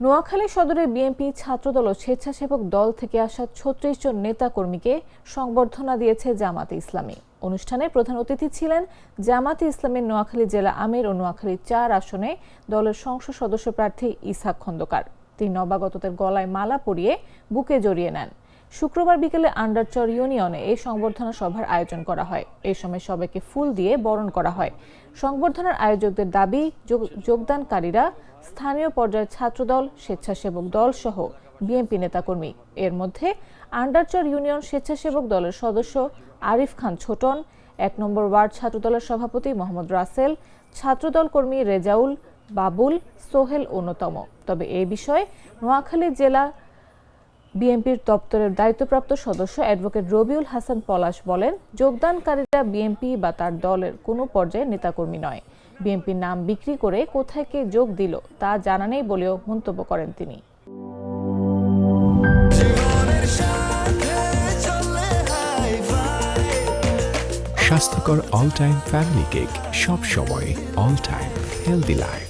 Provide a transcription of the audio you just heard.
নোয়াখালী সদরে বিএনপি ছাত্রদল ও স্বেচ্ছাসেবক দল থেকে আসা ৩৬ জন নেতাকর্মীকে সংবর্ধনা দিয়েছে জামাতে ইসলামী। অনুষ্ঠানে প্রধান অতিথি ছিলেন জামাতে ইসলামীর নোয়াখালী জেলা আমির ও নোয়াখালী ৪ আসনে দলের সংসদ সদস্য প্রার্থী ইসহাক খন্দকার। তিনি নবাগতদের গলায় মালা পরিয়ে বুকে জড়িয়ে নেন। শুক্রবার বিকেলে আন্ডারচর ইউনিয়নে এই সংবর্ধনা সভার আয়োজন করা হয়। এই সময় সবাইকে ফুল দিয়ে বরণ করা হয়। সংবর্ধনার আয়োজকদের দাবি, যোগদানকারীরা স্থানীয় পর্যায়ের ছাত্রদল, স্বেচ্ছাসেবক দল সহ বিএনপি নেতাকর্মী। এর মধ্যে আন্ডারচর ইউনিয়ন স্বেচ্ছাসেবক দলের সদস্য আরিফ খান ছোটন, ১ নম্বর ওয়ার্ড ছাত্রদলের সভাপতি মোহাম্মদ রাসেল, ছাত্রদল কর্মী রেজাউল, বাবুল, সোহেল অন্যতম। তবে এ বিষয়ে নোয়াখালী জেলা বিএনপির দপ্তরের দায়িত্বপ্রাপ্ত সদস্য অ্যাডভোকেট রবিউল হাসান পলাশ বলেন, যোগদানকারীরা বিএনপি বা তার দলের কোনো পর্যায়ে নেতাকর্মী নয়। বিএনপির নাম বিক্রি করে কোথায় কে যোগ দিল তা জানা নেই বলেও মন্তব্য করেন তিনি। স্বাস্থ্যকর অল টাইম ফ্যামিলি কেক, সব সময় অল টাইম হেলদি লাইফ।